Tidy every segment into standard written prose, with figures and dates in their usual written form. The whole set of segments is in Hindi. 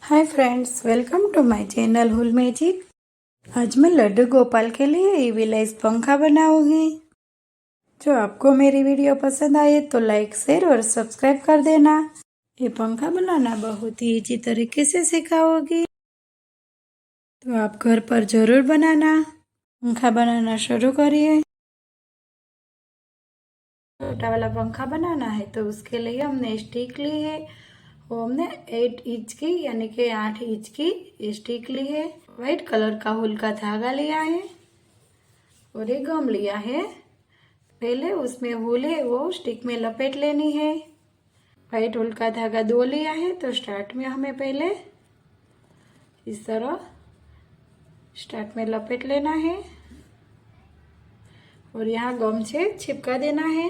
Hi friends, welcome to my channel हुल मैजिक। आज मैं लड्डू गोपाल के लिए ईवीलाइज पंखा बनाऊंगी। जो आपको मेरी वीडियो पसंद आए तो लाइक, शेयर और सब्सक्राइब कर देना। ये पंखा बनाना बहुत ही इजी तरीके से सिखाओगी, तो आप घर पर जरूर बनाना। पंखा बनाना शुरू करिए। छोटा वाला पंखा बनाना है तो उसके लिए हमने स्टिक ली है। वो हमने 8 इंच की यानी कि 8 इंच की स्टिक ली है। वाइट कलर का वूल का धागा लिया है और एक गम लिया है। पहले उसमें वूल है वो स्टिक में लपेट लेनी है। वाइट वूल का धागा 2 लिया है तो स्टार्ट में हमें पहले इस तरह स्टार्ट में लपेट लेना है और यहाँ गम से चिपका देना है।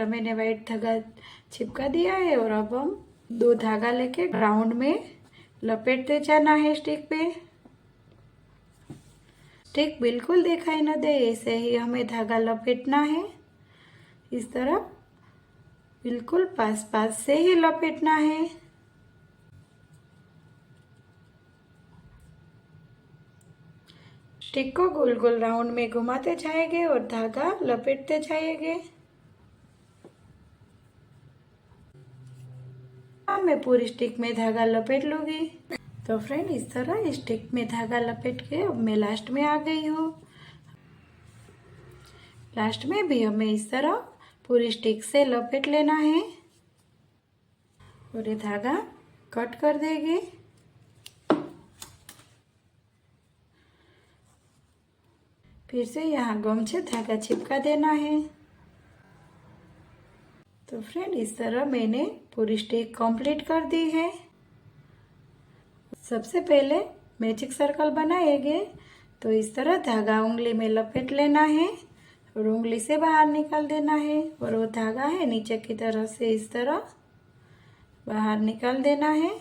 मैंने वाइट धागा चिपका दिया है और अब हम 2 धागा लेके राउंड में लपेटते जाना है स्टिक पे। स्टिक बिल्कुल दिखाई न दे ऐसे ही हमें धागा लपेटना है। इस तरह बिल्कुल पास पास से ही लपेटना है। स्टिक को गोल गोल राउंड में घुमाते जाएंगे और धागा लपेटते जाएंगे। मैं पूरी स्टिक में धागा लपेट लूंगी। तो फ्रेंड, इस तरह स्टिक में धागा लपेट के अब मैं लास्ट में आ गई हूँ। लास्ट में भी हमें इस तरह पूरी स्टिक से लपेट लेना है और ये धागा कट कर देंगे। फिर से यहाँ गम से धागा चिपका देना है। तो फ्रेंड, इस तरह मैंने पूरी स्टिक कंप्लीट कर दी है। सबसे पहले मैजिक सर्कल बनाएंगे तो इस तरह धागा उंगली में लपेट लेना है और उंगली से बाहर निकाल देना है और वो धागा है नीचे की तरफ से इस तरह बाहर निकाल देना है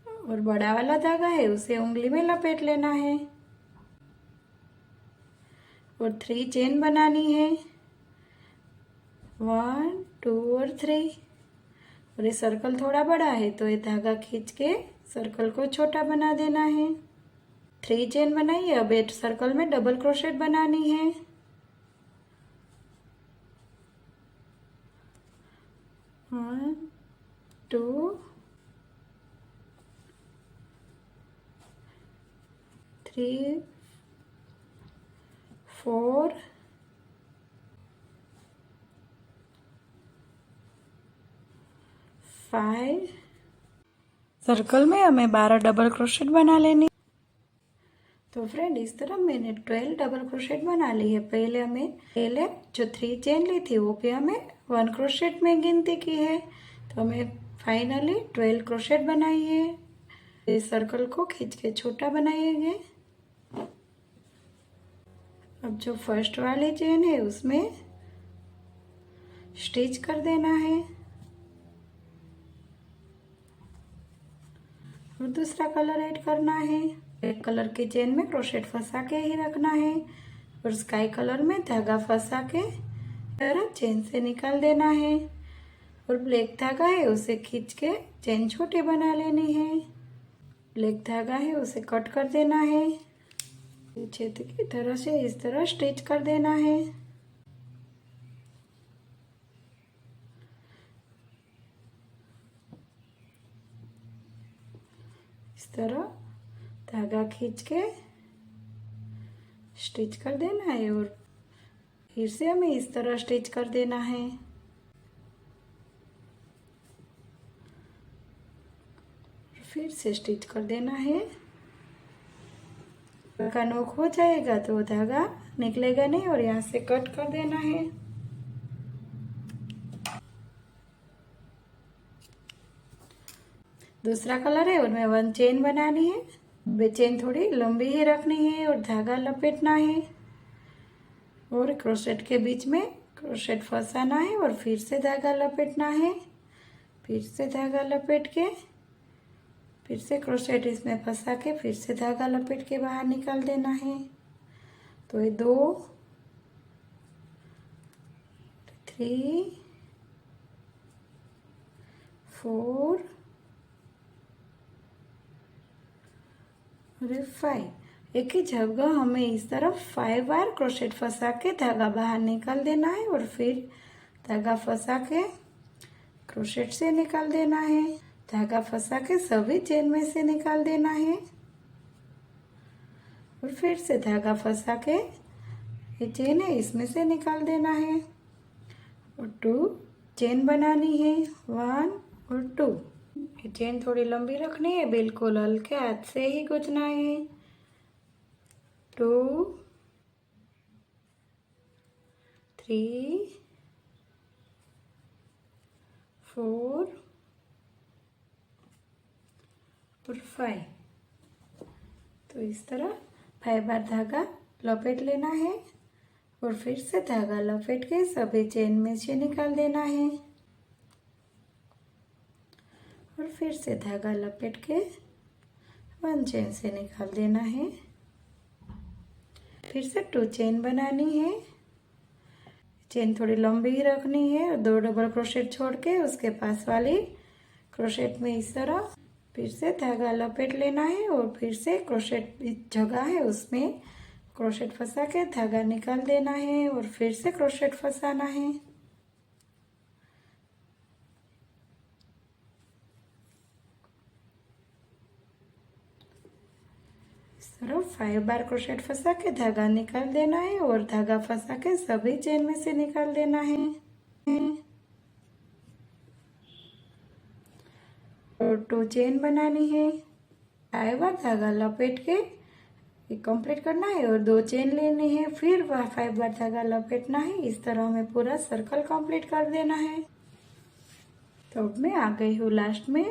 और बड़ा वाला धागा है उसे उंगली में लपेट लेना है और 3 चेन बनानी है। 1 2 और 3। और ये सर्कल थोड़ा बड़ा है तो ये धागा खींच के सर्कल को छोटा बना देना है। 3 चेन बनाइए। अब एक सर्कल में डबल क्रोशेट बनानी है। 1 2 3 4 5। सर्कल में हमें 12 डबल क्रोशेट बना लेनी। तो फ्रेंड, इस तरह मैंने 12 डबल क्रोशेट बना ली है। पहले जो 3 चेन ली थी वो भी हमें 1 क्रोशेट में गिनती की है। तो हमें फाइनली 12 क्रोशेट बनाई है। इस सर्कल को खींच के छोटा बनाएंगे। अब जो फर्स्ट वाली चेन है उसमें स्टिच कर देना है और दूसरा कलर ऐड करना है। एक कलर की चेन में क्रोशेट फंसा के ही रखना है और स्काई कलर में धागा फंसा के तरह चेन से निकाल देना है और ब्लैक धागा है उसे खींच के चेन छोटी बना लेनी है। ब्लैक धागा है उसे कट कर देना है। पीछे की तरह से इस तरह स्टिच कर देना है। इस तरह धागा खींच के स्टिच कर देना है और फिर से हमें इस तरह स्टिच कर देना है। फिर से स्टिच कर देना है। का नोक हो जाएगा तो धागा निकलेगा नहीं और यहाँ से कट कर देना है। दूसरा कलर है उनमें 1 चेन बनानी है। वे चेन थोड़ी लंबी ही रखनी है और धागा लपेटना है और क्रोशेट के बीच में क्रोशेट फंसाना है और फिर से धागा लपेटना है। फिर से धागा लपेट के फिर से क्रोशेट इसमें फंसा के फिर से धागा लपेट के बाहर निकाल देना है। तो ये 2 3 4 और 5। एक ही जगह हमें इस तरफ 5 बार क्रोशेट फंसा के धागा बाहर निकाल देना है और फिर धागा फंसा के क्रोशेट से निकाल देना है। धागा फंसा के सभी चेन में से निकाल देना है और फिर से धागा फंसा के ये चेन है इसमें से निकाल देना है और 2 चेन बनानी है, 1 और 2। ये चेन थोड़ी लंबी रखनी है, बिल्कुल हल्के हाथ से ही गुंजना है। 2 3 4 और 5। तो इस तरह 5 बार धागा लपेट लेना है और फिर से धागा लपेट के सभी चेन में से निकाल देना है और फिर से धागा लपेट के 1 चेन से निकाल देना है। फिर से 2 चेन बनानी है। चेन थोड़ी लंबी ही रखनी है और 2 डबल क्रोशेट छोड़ के उसके पास वाली क्रोशेट में इस तरह फिर से धागा लपेट लेना है और फिर से क्रोशेट जगह है उसमें क्रोशेट फंसा के धागा निकाल देना है और फिर से क्रोशेट फंसाना है। इस तरह 5 बार क्रोशेट फंसा के धागा निकाल देना है और धागा फंसा के सभी चेन में से निकाल देना है और 2 चेन बनानी है। 5 बार धागा लपेट के ये कंप्लीट करना है और 2 चेन लेनी है, फिर 5 बार धागा लपेटना है। इस तरह हमें पूरा सर्कल कंप्लीट कर देना है। तो अब मैं आ गई हूँ लास्ट में।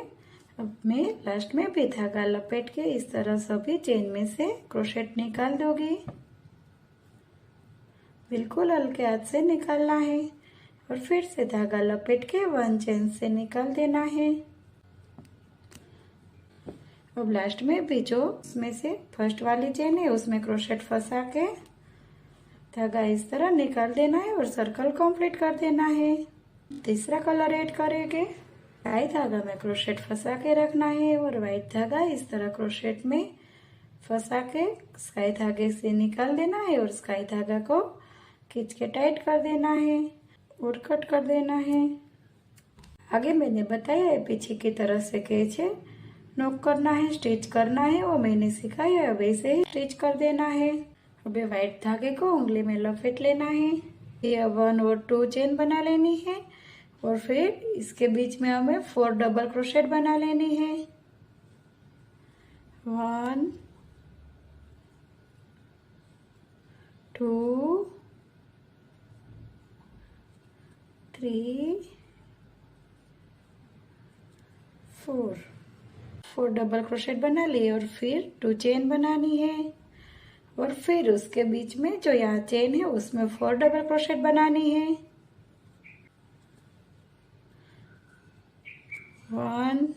अब मैं लास्ट में भी धागा लपेट के इस तरह सभी चेन में से क्रोशेट निकाल दूंगी। बिल्कुल हल्के हाथ से निकालना है और फिर से धागा लपेट के 1 चेन से निकाल देना है। अब लास्ट में भी जो उसमें से फर्स्ट वाली चेन है उसमें क्रोशेट फंसा के धागा इस तरह निकाल देना है और सर्कल कंप्लीट कर देना है। तीसरा कलर ऐड करेंगे। स्काई धागा में क्रोशेट फंसा के रखना है और व्हाइट धागा इस तरह क्रोशेट में फंसा के स्काई धागे से निकाल देना है और स्काई धागा को खींच के टाइट कर देना है और कट कर देना है। आगे मैंने बताया है पीछे की तरफ से कैसे नॉक करना है, स्टिच करना है, वो मैंने सिखाया है। वैसे ही स्टिच कर देना है। अब व्हाइट धागे को उंगली में लपेट लेना है। ये 1 और 2 चेन बना लेनी है और फिर इसके बीच में हमें 4 डबल क्रोशेट बना लेनी है। 1 2 3 4 डबल क्रोशेट बना लिए और फिर 2 चेन बनानी है और फिर उसके बीच में जो यहाँ चेन है उसमें 4 डबल क्रोशेट बनानी है। 1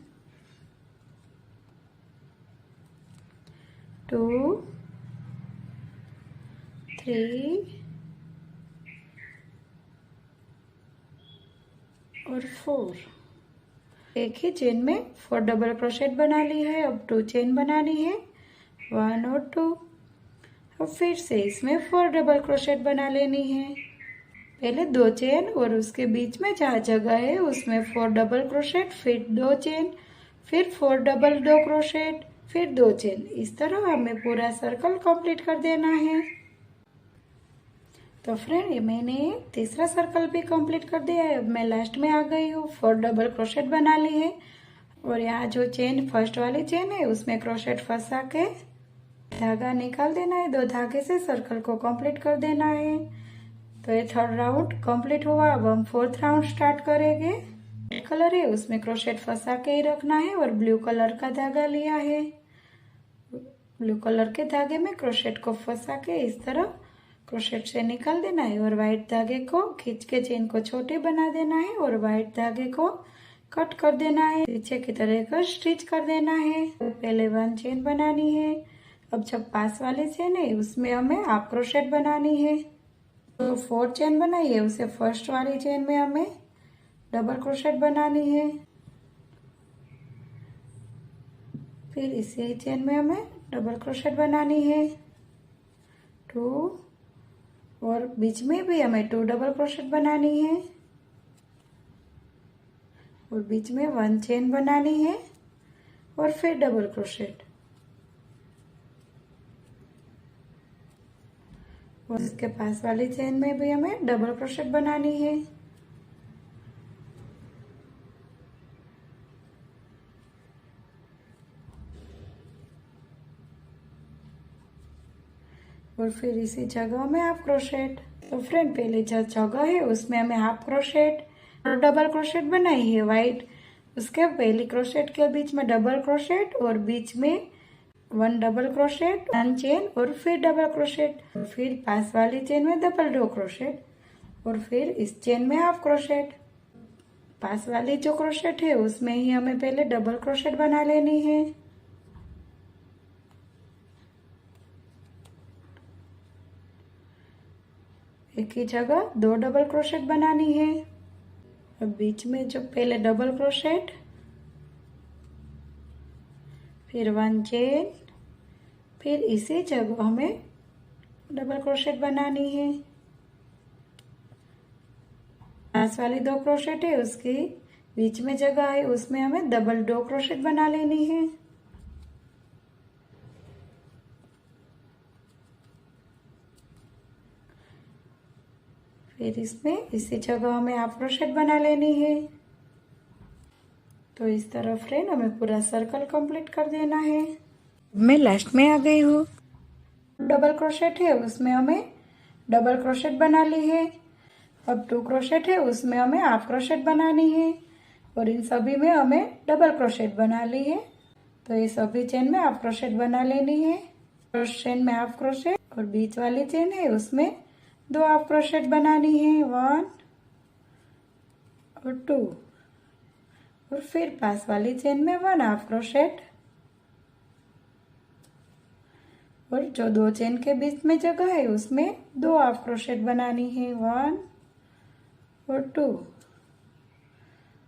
2 3 और 4। एक ही चेन में 4 डबल क्रोशेट बना ली है। अब 2 चेन बनानी है, 1 और 2। और फिर से इसमें 4 डबल क्रोशेट बना लेनी है। पहले 2 चेन और उसके बीच में जहाँ जगह है उसमें 4 डबल क्रोशेट, फिर 2 चेन, फिर 4 डबल 2 क्रोशेट, फिर 2 चेन। इस तरह हमें पूरा सर्कल कंप्लीट कर देना है। तो फ्रेंड ये मैंने तीसरा सर्कल भी कंप्लीट कर दिया है। अब मैं लास्ट में आ गई हूँ। 4 डबल क्रोशेट बना ली है और यहाँ जो चेन फर्स्ट वाली चेन है उसमें क्रोशेट फंसा के धागा निकाल देना है। 2 धागे से सर्कल को कंप्लीट कर देना है। तो ये 3rd राउंड कंप्लीट हुआ। अब हम 4th राउंड स्टार्ट करेंगे। रेड कलर है उसमें क्रोशेट फंसा के ही रखना है और ब्लू कलर का धागा लिया है। ब्लू कलर के धागे में क्रोशेट को फंसा के इस तरह क्रोशेट से निकाल देना है और व्हाइट धागे को खींच के चेन को छोटे बना देना है और व्हाइट धागे को कट कर देना है। पीछे की तरह का स्टिच कर देना है। तो पहले 1 चेन बनानी है। अब जब पास वाली चेन है उसमें हमें हाफ क्रोशेट बनानी है। तो 4 चेन बनाई है उसे फर्स्ट वाली चेन में हमें डबल क्रोशेट बनानी है। फिर इसी चेन में हमें डबल क्रोशेट बनानी है 2, और बीच में भी हमें 2 डबल क्रोशेट बनानी है, और बीच में 1 चेन बनानी है और फिर डबल क्रोशेट, और इसके पास वाली चेन में भी हमें डबल क्रोशेट बनानी है। और फिर इसी जगह में हाफ क्रोशेट। तो फ्रेंड पहले जो जगह है उसमें हमें हाफ क्रोशेट और डबल क्रोशेट बनाई है वाइट, उसके पहली क्रोशेट के बीच में डबल क्रोशेट और बीच में 1 डबल क्रोशेट 1 चेन और फिर डबल क्रोशेट, फिर पास वाली चेन में डबल 2 क्रोशेट और फिर इस चेन में हाफ क्रोशेट। पास वाली जो क्रोशेट है उसमें ही हमें पहले डबल क्रोशेट बना लेनी है। एक ही जगह 2 डबल क्रोशेट बनानी है। अब बीच में जो पहले डबल क्रोशेट, फिर 1 चेन, फिर इसी जगह हमें डबल क्रोशेट बनानी है। पास वाली 2 क्रोशेट है उसकी बीच में जगह है उसमें हमें डबल 2 क्रोशेट बना लेनी है। फिर इसमें इसी जगह हमें हाफ क्रोशेट बना लेनी है। तो इस तरह फ्रेंड हमें पूरा सर्कल कंप्लीट कर देना है। मैं लास्ट में आ गई हूँ। डबल क्रोशेट है उसमें हमें डबल क्रोशेट बना ली है। अब 2 क्रोशेट है उसमें हमें हाफ क्रोशेट बनानी है और इन सभी में हमें डबल क्रोशेट बना ली है। तो ये सभी चेन में हाफ क्रोशेट बना लेनी है। फर्स्ट चेन में हाफ क्रोशेट और बीच वाली चेन है उसमें 2 हाफ क्रोशेट बनानी है 1 और 2, और फिर पास वाली चेन में 1 हाफ क्रोशेट और जो 2 चेन के बीच में जगह है उसमें 2 हाफ क्रोशेट बनानी है 1 और 2,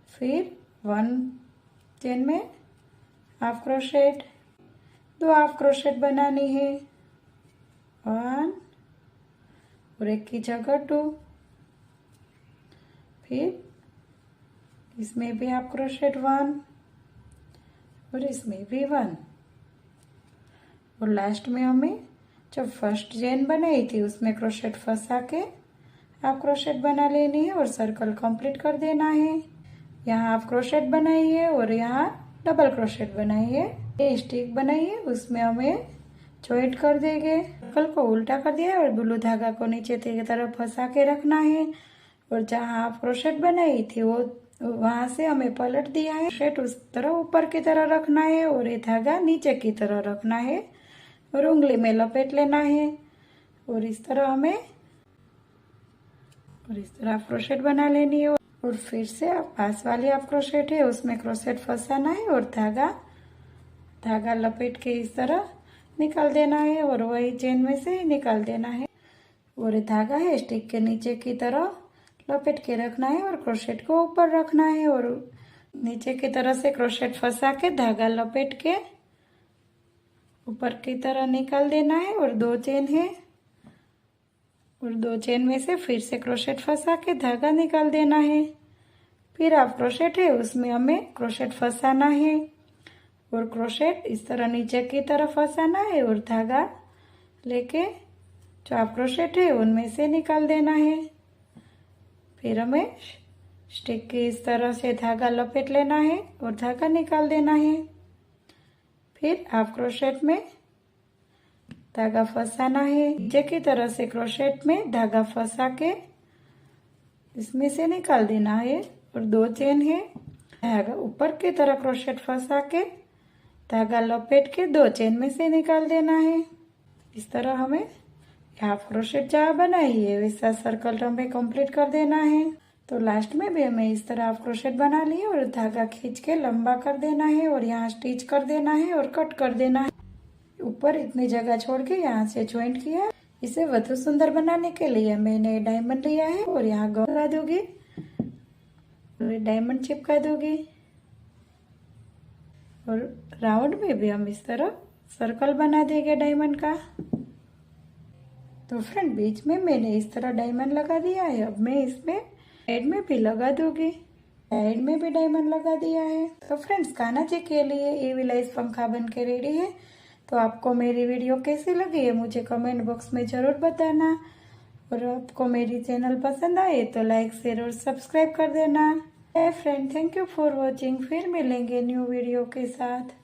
फिर 1 चेन में हाफ क्रोशेट, 2 हाफ क्रोशेट बनानी है 1 और एक की जगह 2, फिर इसमें भी हाफ क्रोशेट 1 और इसमें भी 1, और लास्ट में हमें जब फर्स्ट चेन बनाई थी उसमें क्रोशेट फंसा के हाफ क्रोशेट बना लेनी है और सर्कल कंप्लीट कर देना है। यहाँ हाफ क्रोशेट बनाई है और यहाँ डबल क्रोशेट बनाई है। ये स्टिक बनाई है उसमें हमें जॉइंट कर देंगे। सर्कल को उल्टा कर दिया और ब्लू धागा को नीचे की तरफ फंसा के रखना है और जहाँ हाफ क्रोशेट बनाई थी वो वहां से हमें पलट दिया है। क्रोशेट उस तरह ऊपर की तरह रखना है और ये धागा नीचे की तरह रखना है और उंगली में लपेट लेना है और इस तरह हमें हाफ क्रोशेट बना लेनी है। और फिर से पास वाली हाफ क्रोशेट है उसमें क्रोशेट फंसाना है और धागा लपेट के इस तरह निकाल देना है और वही चेन में से निकाल देना है। और धागा है स्टिक के नीचे की तरह लपेट के रखना है और क्रोशेट को ऊपर रखना है और नीचे की तरह से क्रोशेट फंसा के धागा लपेट के ऊपर की तरह निकाल देना है। और 2 चेन है और 2 चेन में से फिर से क्रोशेट फंसा के धागा निकाल देना है। फिर हाफ क्रोशेट है उसमें हमें क्रोशेट फंसाना है और क्रोशेट इस तरह नीचे की तरफ फंसाना है और धागा लेके जो हाफ क्रोशेट है उनमें से निकाल देना है। फिर हमें स्टिक की इस तरह से धागा लपेट लेना है और धागा निकाल देना है। फिर हाफ क्रोशेट में धागा फंसाना है, नीचे की तरह से क्रोशेट में धागा फंसा के इसमें से निकाल देना है। और 2 चेन है, धागा ऊपर की तरह क्रोशेट फंसा के धागा लपेट के 2 चेन में से निकाल देना है। इस तरह हमें हाफ क्रोशेट जहाँ बनाई है वैसा सर्कल हमें कंप्लीट कर देना है। तो लास्ट में भी हमें इस तरह हाफ क्रोशेट बना लिए और धागा खींच के लंबा कर देना है और यहाँ स्टिच कर देना है और कट कर देना है। ऊपर इतनी जगह छोड़ के यहाँ से ज्वाइंट किया, इसे વધુ सुंदर बनाने के लिए मैंने डायमंड लिया है और यहाँ गम लगा दूंगी और डायमंड चिपका दूंगी और राउंड में भी हम इस तरह सर्कल बना देंगे डायमंड का। तो फ्रेंड बीच में मैंने इस तरह डायमंड लगा दिया है। अब मैं इसमें साइड में भी लगा दूंगी, साइड में भी डायमंड लगा दिया है। तो फ्रेंड्स कान्हा जी के लिए इविल आइज पंखा बन के रेडी है। तो आपको मेरी वीडियो कैसी लगी है मुझे कमेंट बॉक्स में जरूर बताना और आपको मेरी चैनल पसंद आए तो लाइक शेयर और सब्सक्राइब कर देना। Friend thank you for watching. फिर मिलेंगे न्यू वीडियो के साथ।